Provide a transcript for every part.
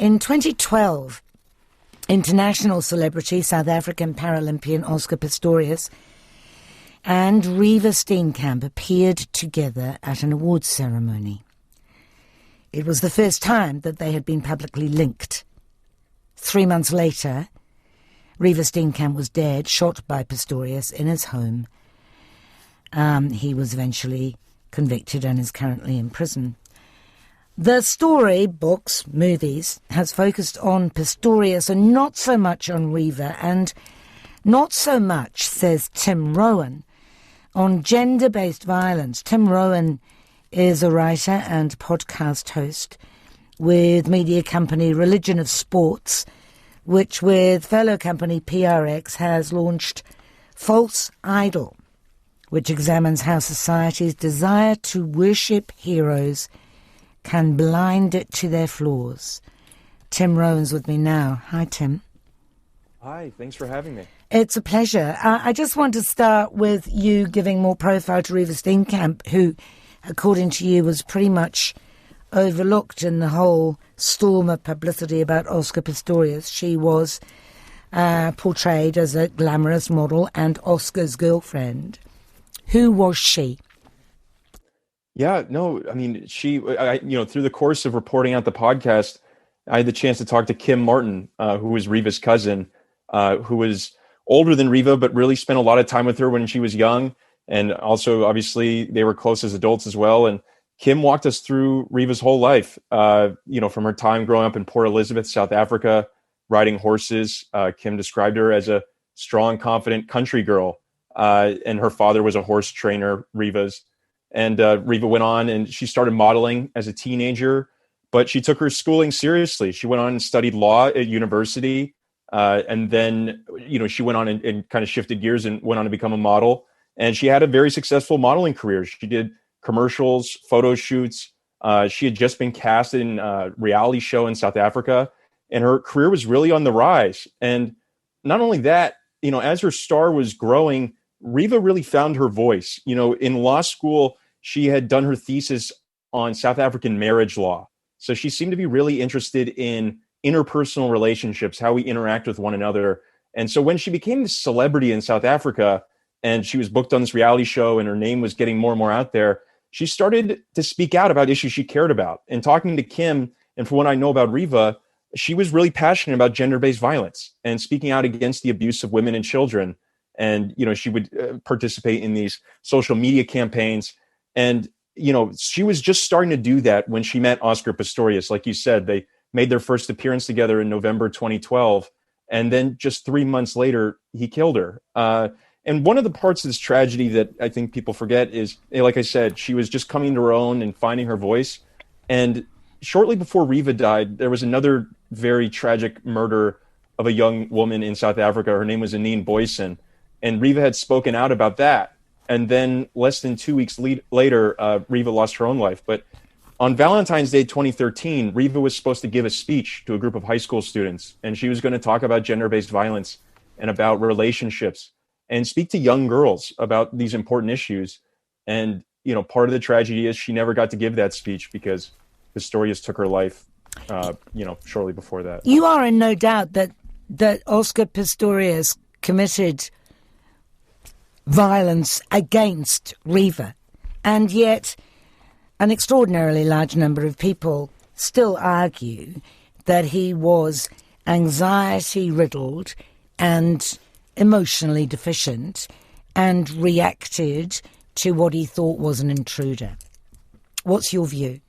In 2012, international celebrity South African Paralympian Oscar Pistorius and Riva Steenkamp appeared together at an awards ceremony. It was the first time that they had been publicly linked. 3 months later, Riva Steenkamp was dead, shot by Pistorius in his home. He was eventually convicted and is currently in prison. The story, books, movies, has focused on Pistorius and not so much on Riva, and not so much, says Tim Rowan, on gender-based violence. Tim Rowan is a writer and podcast host with media company Religion of Sports, which with fellow company PRX has launched False Idol, which examines how society's desire to worship heroes can blind it to their flaws. Tim Rowan's with me now. Hi, Tim. Hi, thanks for having me. It's a pleasure. I just want to start with you giving more profile to Riva Steenkamp, who, according to you, was pretty much overlooked in the whole storm of publicity about Oscar Pistorius. She was portrayed as a glamorous model and Oscar's girlfriend. Who was she? Yeah, no, I mean, through the course of reporting out the podcast, I had the chance to talk to Kim Martin, who was Riva's cousin, who was older than Riva, but really spent a lot of time with her when she was young. And also, obviously, they were close as adults as well. And Kim walked us through Riva's whole life, from her time growing up in Port Elizabeth, South Africa, riding horses. Kim described her as a strong, confident country girl. And her father was a horse trainer, Riva's. And Riva went on and she started modeling as a teenager, but she took her schooling seriously. She went on and studied law at university. And then, she went on and kind of shifted gears and went on to become a model. And she had a very successful modeling career. She did commercials, photo shoots. She had just been cast in a reality show in South Africa, and her career was really on the rise. And not only that, as her star was growing, Riva really found her voice. In law school, she had done her thesis on South African marriage law. So she seemed to be really interested in interpersonal relationships, how we interact with one another. And so when she became this celebrity in South Africa and she was booked on this reality show and her name was getting more and more out there, she started to speak out about issues she cared about. And talking to Kim, and from what I know about Riva, she was really passionate about gender-based violence and speaking out against the abuse of women and children. And, she would participate in these social media campaigns. And, she was just starting to do that when she met Oscar Pistorius. Like you said, they made their first appearance together in November 2012. And then just 3 months later, he killed her. And one of the parts of this tragedy that I think people forget is, like I said, she was just coming to her own and finding her voice. And shortly before Riva died, there was another very tragic murder of a young woman in South Africa. Her name was Anine Boyson. And Riva had spoken out about that. And then less than 2 weeks later, Riva lost her own life. But on Valentine's Day 2013, Riva was supposed to give a speech to a group of high school students. And she was going to talk about gender-based violence and about relationships and speak to young girls about these important issues. And, part of the tragedy is she never got to give that speech because Pistorius took her life, shortly before that. You are in no doubt that Oscar Pistorius committed violence against Riva, and yet an extraordinarily large number of people still argue that he was anxiety-riddled and emotionally deficient and reacted to what he thought was an intruder. What's your view?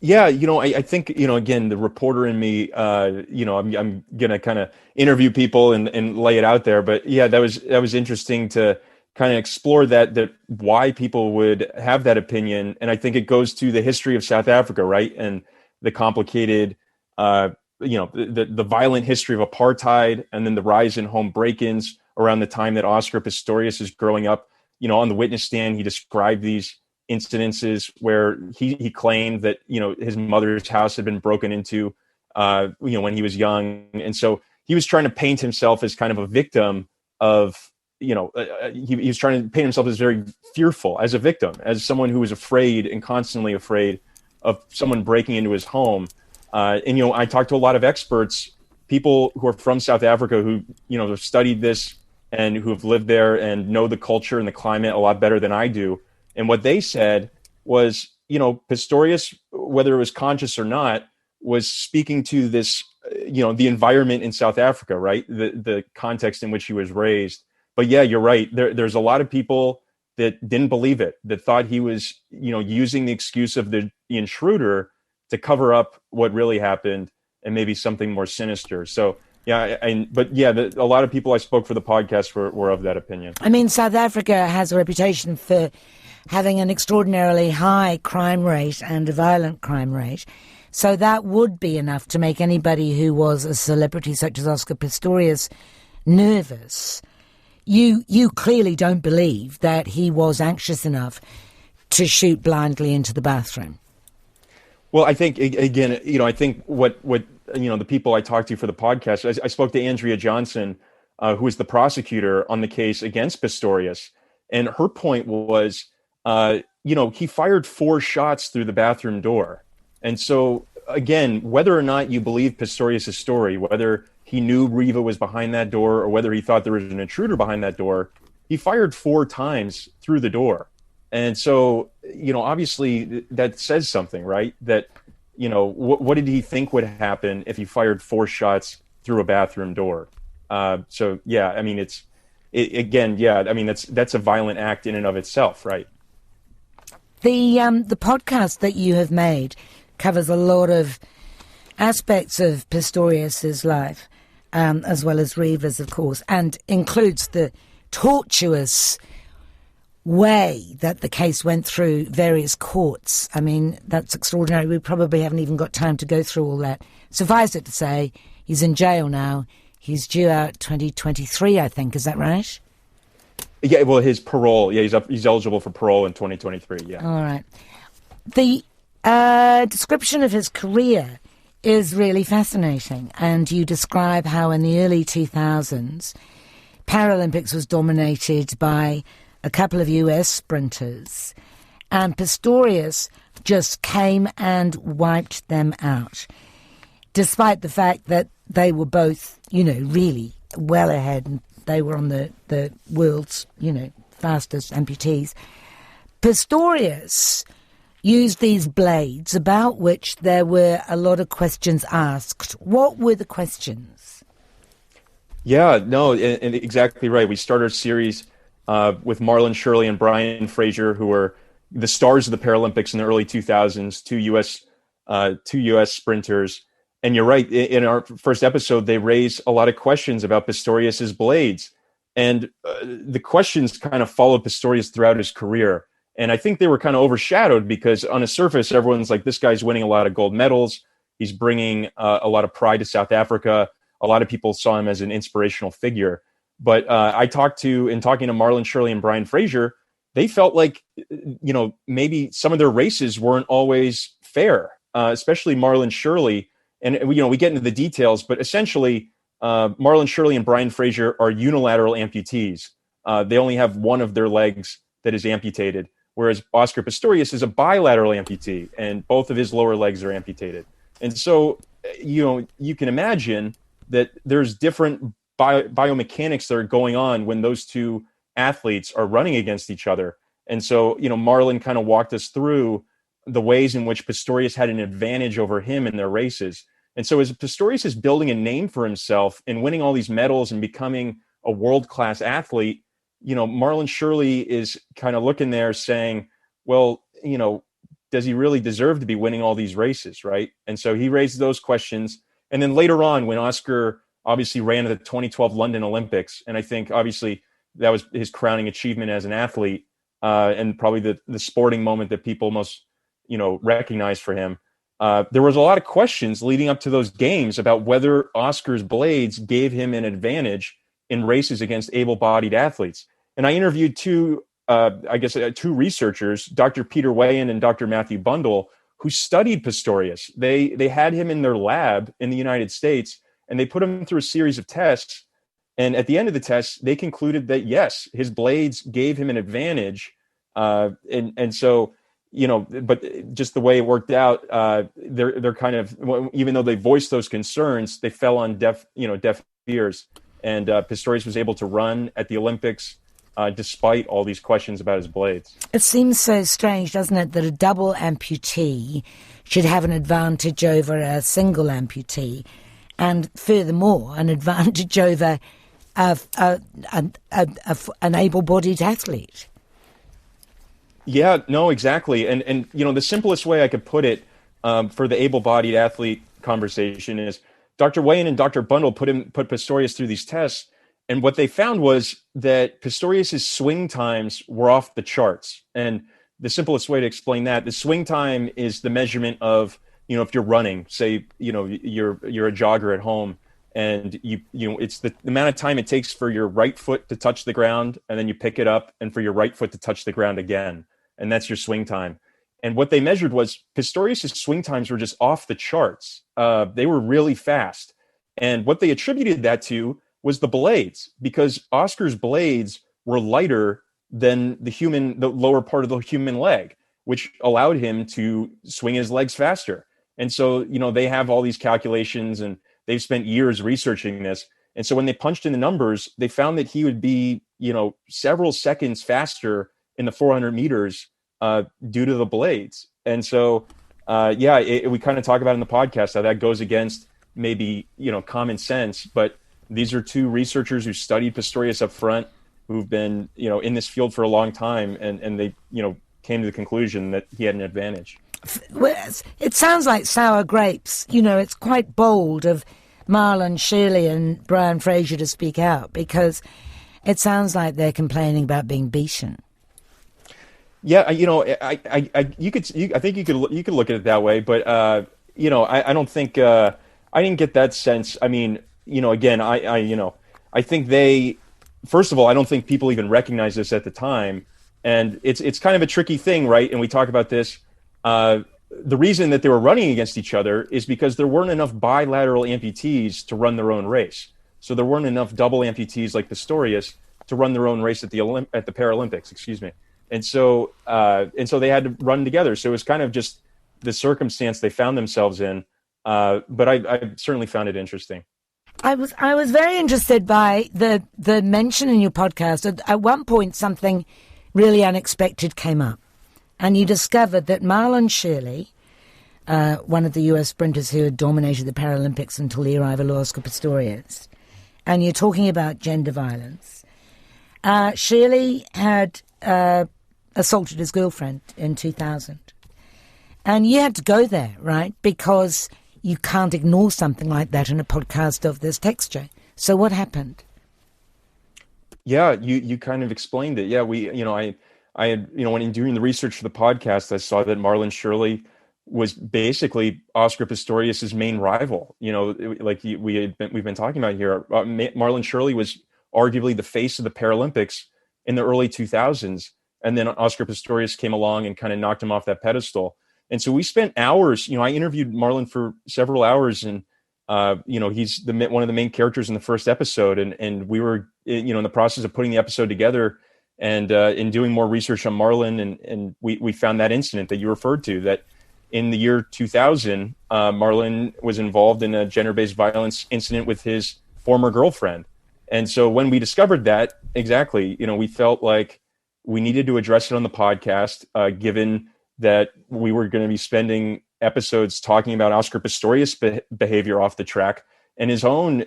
Yeah, I think, again, the reporter in me, I'm going to kind of interview people and lay it out there. But yeah, that was interesting to kind of explore that why people would have that opinion. And I think it goes to the history of South Africa, right? And the complicated, the violent history of apartheid, and then the rise in home break-ins around the time that Oscar Pistorius is growing up. On the witness stand, he described these incidences where he claimed that his mother's house had been broken into when he was young, and so he was trying to paint himself as kind of a victim of he was trying to paint himself as very fearful, as a victim, as someone who was afraid and constantly afraid of someone breaking into his home. And, I talked to a lot of experts, people who are from South Africa who, have studied this and who have lived there and know the culture and the climate a lot better than I do. And what they said was, Pistorius, whether it was conscious or not, was speaking to this, the environment in South Africa, right? The context in which he was raised. But yeah, you're right. There's a lot of people that didn't believe it, that thought he was, using the excuse of the intruder to cover up what really happened and maybe something more sinister. So yeah, a lot of people I spoke for the podcast were of that opinion. I mean, South Africa has a reputation for having an extraordinarily high crime rate and a violent crime rate. So that would be enough to make anybody who was a celebrity such as Oscar Pistorius nervous. You clearly don't believe that he was anxious enough to shoot blindly into the bathroom. Well, I think, again, I think what the people I talked to for the podcast, I spoke to Andrea Johnson, who was the prosecutor on the case against Pistorius. And her point was, he fired 4 shots through the bathroom door. And so, again, whether or not you believe Pistorius' story, whether he knew Riva was behind that door or whether he thought there was an intruder behind that door, he fired 4 times through the door. And so, obviously that says something, right? That, what did he think would happen if he fired 4 shots through a bathroom door? So, yeah, I mean, that's a violent act in and of itself, right? The podcast that you have made covers a lot of aspects of Pistorius's life, as well as Riva's, of course, and includes the tortuous way that the case went through various courts. I mean, that's extraordinary. We probably haven't even got time to go through all that. Suffice it to say, he's in jail now. He's due out 2023, I think. Is that right? Yeah, well, his parole. Yeah, he's eligible for parole in 2023, yeah. All right. The description of his career is really fascinating, and you describe how in the early 2000s, Paralympics was dominated by a couple of US sprinters, and Pistorius just came and wiped them out, despite the fact that they were both, really well ahead, and they were on the world's, fastest amputees. Pistorius used these blades about which there were a lot of questions asked. What were the questions? Yeah, no, and exactly right. We started a series with Marlon Shirley and Brian Fraser, who were the stars of the Paralympics in the early 2000s, two U.S. sprinters. And you're right, in our first episode, they raised a lot of questions about Pistorius's blades. And the questions kind of followed Pistorius throughout his career. And I think they were kind of overshadowed because on the surface, everyone's like, this guy's winning a lot of gold medals. He's bringing a lot of pride to South Africa. A lot of people saw him as an inspirational figure. But talking to Marlon Shirley and Brian Fraser, they felt like, maybe some of their races weren't always fair, especially Marlon Shirley. And, we get into the details, but essentially, Marlon Shirley and Brian Fraser are unilateral amputees. They only have one of their legs that is amputated, whereas Oscar Pistorius is a bilateral amputee, and both of his lower legs are amputated. And so, you can imagine that there's different biomechanics that are going on when those two athletes are running against each other. And so, Marlon kind of walked us through the ways in which Pistorius had an advantage over him in their races. And so as Pistorius is building a name for himself and winning all these medals and becoming a world-class athlete, Marlon Shirley is kind of looking there saying, well, does he really deserve to be winning all these races, right? And so he raised those questions. And then later on, when Oscar obviously ran at the 2012 London Olympics, and I think obviously that was his crowning achievement as an athlete, and probably the sporting moment that people most, recognize for him. There was a lot of questions leading up to those games about whether Oscar's blades gave him an advantage in races against able-bodied athletes. And I interviewed two researchers, Dr. Peter Wayan and Dr. Matthew Bundle, who studied Pistorius. They had him in their lab in the United States, and they put him through a series of tests. And at the end of the test, they concluded that, yes, his blades gave him an advantage. And so, but just the way it worked out, they're kind of, even though they voiced those concerns, they fell on deaf ears. And Pistorius was able to run at the Olympics despite all these questions about his blades. It seems so strange, doesn't it, that a double amputee should have an advantage over a single amputee, and furthermore, an advantage over an able-bodied athlete. Yeah, no, exactly. And the simplest way I could put it for the able-bodied athlete conversation is Dr. Wayne and Dr. Bundle put Pistorius through these tests, and what they found was that Pistorius's swing times were off the charts. And the simplest way to explain that, the swing time is the measurement of, if you're running, say, you're a jogger at home, and it's the amount of time it takes for your right foot to touch the ground, and then you pick it up, and for your right foot to touch the ground again. And that's your swing time. And what they measured was Pistorius' swing times were just off the charts. They were really fast. And what they attributed that to was the blades, because Oscar's blades were lighter than the lower part of the human leg, which allowed him to swing his legs faster. And so, they have all these calculations, and they've spent years researching this. And so when they punched in the numbers, they found that he would be, several seconds faster in the 400 meters due to the blades. And so, we kind of talk about in the podcast how that goes against maybe, common sense. But these are two researchers who studied Pistorius up front, who've been, in this field for a long time. And they, came to the conclusion that he had an advantage. Well, it sounds like sour grapes. It's quite bold of Marlon Shirley and Brian Fraser to speak out, because it sounds like they're complaining about being beaten. Yeah, I think you could look at it that way, but I don't think I didn't get that sense. I mean, again, I think first of all, I don't think people even recognized this at the time, and it's kind of a tricky thing, right? And we talk about this. The reason that they were running against each other is because there weren't enough bilateral amputees to run their own race. So there weren't enough double amputees like Pistorius to run their own race at the Paralympics, excuse me. And so they had to run together. So it was kind of just the circumstance they found themselves in. But I certainly found it interesting. I was very interested by the mention in your podcast. At one point, something really unexpected came up. And you discovered that Marlon Shirley, one of the US sprinters who had dominated the Paralympics until the arrival of Oscar Pistorius, and you're talking about gender violence, Shirley had assaulted his girlfriend in 2000. And you had to go there, right? Because you can't ignore something like that in a podcast of this texture. So what happened? Yeah, you kind of explained it. Yeah, I had, when doing the research for the podcast, I saw that Marlon Shirley was basically Oscar Pistorius's main rival. We've been talking about here. Marlon Shirley was arguably the face of the Paralympics in the early 2000s, and then Oscar Pistorius came along and kind of knocked him off that pedestal. And so we spent hours. I interviewed Marlon for several hours, and he's one of the main characters in the first episode, and we were in the process of putting the episode together. And in doing more research on Marlon, and we found that incident that you referred to, that in the year 2000, Marlon was involved in a gender-based violence incident with his former girlfriend. And so when we discovered that, exactly, we felt like we needed to address it on the podcast, given that we were going to be spending episodes talking about Oscar Pistorius' behavior off the track and his own,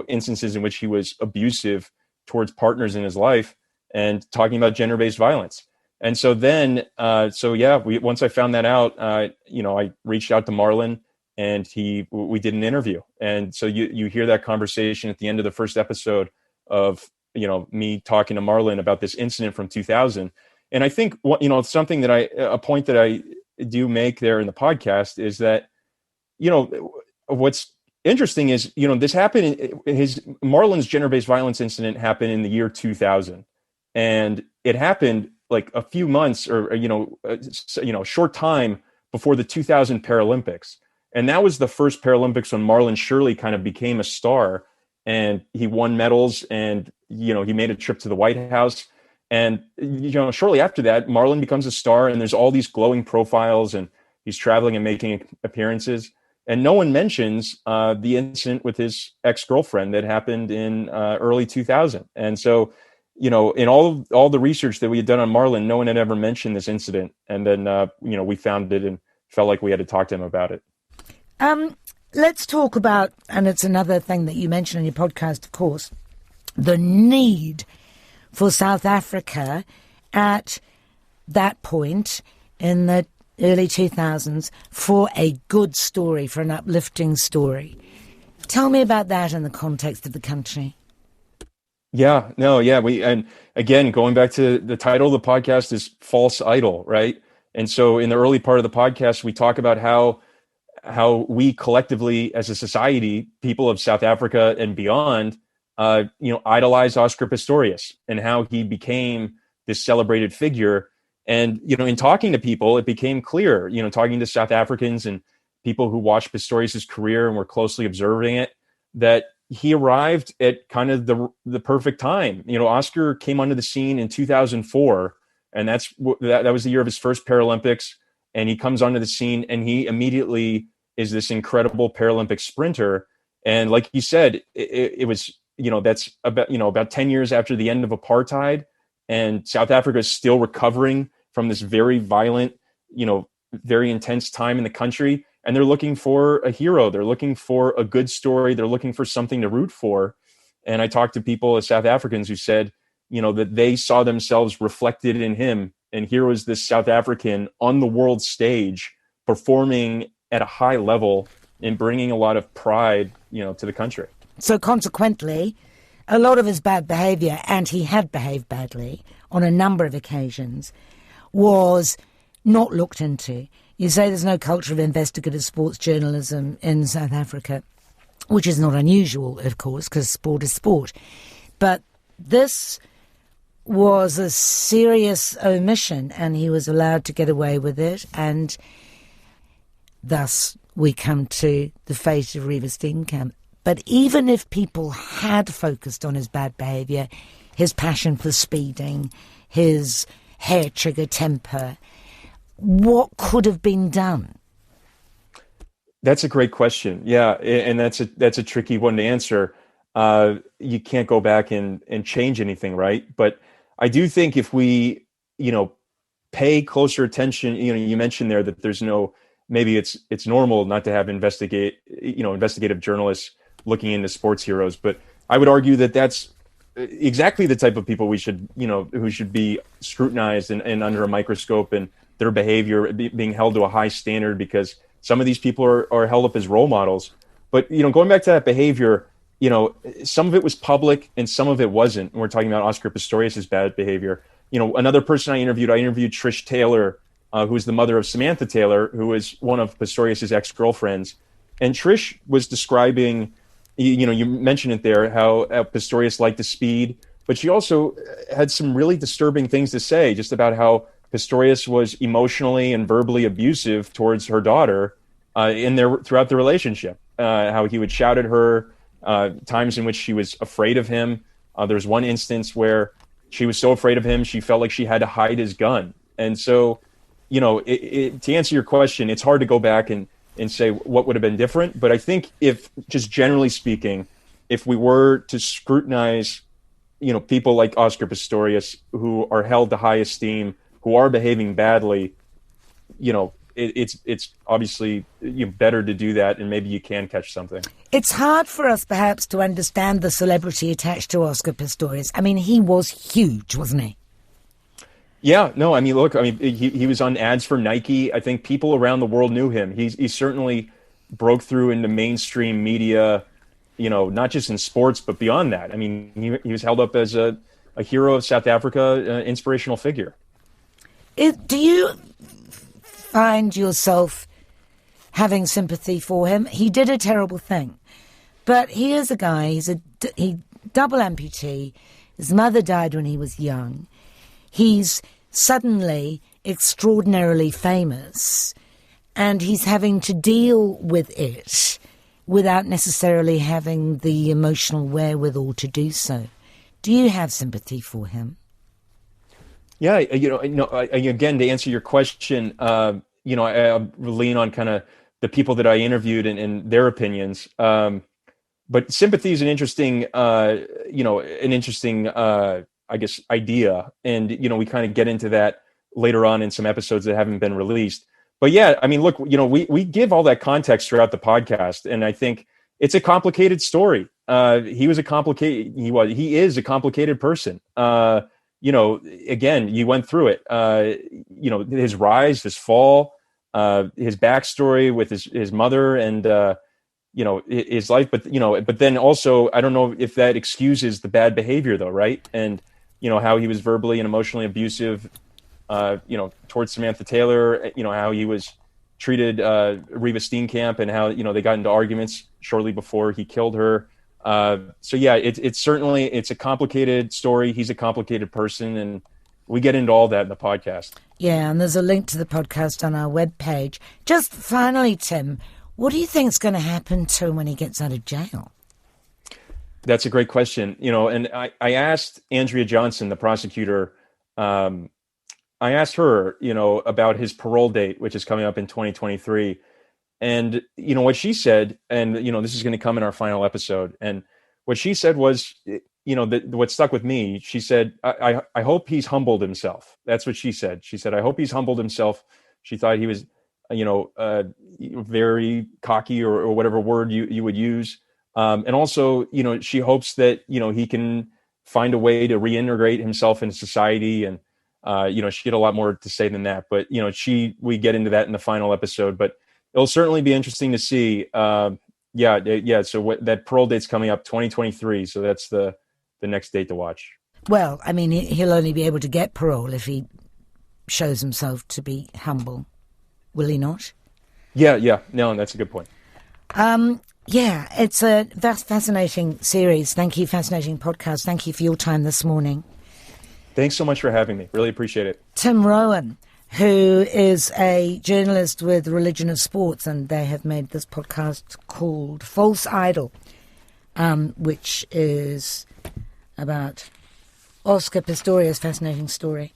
instances in which he was abusive towards partners in his life, and talking about gender-based violence. And so then, once I found that out, I reached out to Marlon, and we did an interview. And so you hear that conversation at the end of the first episode of, me talking to Marlon about this incident from 2000. And I think, something a point that I do make there in the podcast is that, what's interesting is, this happened, Marlon's gender-based violence incident happened in the year 2000. And it happened like a few months or, short time before the 2000 Paralympics. And that was the first Paralympics when Marlon Shirley kind of became a star, and he won medals, and, he made a trip to the White House. And, shortly after that, Marlon becomes a star, and there's all these glowing profiles, and he's traveling and making appearances. And no one mentions the incident with his ex-girlfriend that happened in early 2000. And so, in all the research that we had done on Marlon, no one had ever mentioned this incident. And then, we found it and felt like we had to talk to him about it. Let's talk about, and it's another thing that you mentioned in your podcast, of course, the need for South Africa at that point in the early 2000s for a good story, for an uplifting story. Tell me about that in the context of the country. And again, going back to the title of the podcast is False Idol, right? And so in the early part of the podcast, we talk about how we collectively as a society, people of South Africa and beyond, idolize Oscar Pistorius and how he became this celebrated figure. And, in talking to people, it became clear, talking to South Africans and people who watched Pistorius's career and were closely observing it, that he arrived at kind of the perfect time. Oscar came onto the scene in 2004, and that was the year of his first Paralympics. And he comes onto the scene, and he immediately is this incredible Paralympic sprinter. And like you said, it was, that's about 10 years after the end of apartheid, and South Africa is still recovering from this very violent, very intense time in the country. And they're looking for a hero. They're looking for a good story. They're looking for something to root for. And I talked to people as South Africans who said, that they saw themselves reflected in him. And here was this South African on the world stage performing at a high level and bringing a lot of pride, to the country. So consequently, a lot of his bad behaviour, and he had behaved badly on a number of occasions, was not looked into. You say there's no culture of investigative sports journalism in South Africa, which is not unusual, of course, because sport is sport. But this was a serious omission, and he was allowed to get away with it, and thus we come to the fate of Reeva Steenkamp. But even if people had focused on his bad behaviour, his passion for speeding, his hair-trigger temper, what could have been done? That's a great question. Yeah, and that's a tricky one to answer. You can't go back and change anything, right? But I do think if we, pay closer attention, you mentioned there that there's maybe it's normal not to have investigative journalists looking into sports heroes, but I would argue that that's exactly the type of people we should, who should be scrutinized and under a microscope, and their behavior being held to a high standard, because some of these people are held up as role models. But, going back to that behavior, some of it was public and some of it wasn't. And we're talking about Oscar Pistorius' bad behavior. Another person I interviewed Trish Taylor, who is the mother of Samantha Taylor, who is one of Pistorius' ex-girlfriends. And Trish was describing, you mentioned it there, how Pistorius liked the speed, but she also had some really disturbing things to say just about how Pistorius was emotionally and verbally abusive towards her daughter throughout the relationship. How he would shout at her, times in which she was afraid of him. There's one instance where she was so afraid of him, she felt like she had to hide his gun. And so, to answer your question, it's hard to go back and say what would have been different. But I think if, just generally speaking, if we were to scrutinize, people like Oscar Pistorius, who are held to high esteem, who are behaving badly, it's obviously better to do that, and maybe you can catch something. It's hard for us, perhaps, to understand the celebrity attached to Oscar Pistorius. I mean, he was huge, wasn't he? Yeah, no, look, he was on ads for Nike. I think people around the world knew him. He certainly broke through into mainstream media, not just in sports, but beyond that. He was held up as a hero of South Africa, an inspirational figure. Do you find yourself having sympathy for him? He did a terrible thing, but he is a guy, he's double amputee. His mother died when he was young. He's suddenly extraordinarily famous, and he's having to deal with it without necessarily having the emotional wherewithal to do so. Do you have sympathy for him? Yeah, again, to answer your question, I lean on kind of the people that I interviewed and their opinions. But sympathy is an interesting, I guess, idea. And, we kind of get into that later on in some episodes that haven't been released. But yeah, I mean, look, we give all that context throughout the podcast. And I think it's a complicated story. He is a complicated person. Again, you went through it, his rise, his fall, his backstory with his mother and, his life, but then also, I don't know if that excuses the bad behavior though. Right. And, how he was verbally and emotionally abusive, towards Samantha Taylor, how he was treated, Reva Steenkamp, and how, they got into arguments shortly before he killed her. So yeah, it's a complicated story. He's a complicated person, and we get into all that in the podcast. Yeah. And there's a link to the podcast on our webpage. Just finally, Tim, what do you think is going to happen to him when he gets out of jail? That's a great question. And I asked Andrea Johnson, the prosecutor, I asked her, about his parole date, which is coming up in 2023. And, what she said, and, this is going to come in our final episode. And what she said was, what stuck with me, she said, I hope he's humbled himself. That's what she said. She said, I hope he's humbled himself. She thought he was, very cocky or whatever word you would use. And also, she hopes that, he can find a way to reintegrate himself into society. And, she had a lot more to say than that, but, we get into that in the final episode, but it'll certainly be interesting to see. So that parole date's coming up 2023. So that's the next date to watch. Well, I mean, he'll only be able to get parole if he shows himself to be humble. Will he not? Yeah. No, that's a good point. Yeah, it's a fascinating series. Thank you, fascinating podcast. Thank you for your time this morning. Thanks so much for having me. Really appreciate it. Tim Rowan, who is a journalist with Religion of Sports, and they have made this podcast called False Idol, which is about Oscar Pistorius' fascinating story.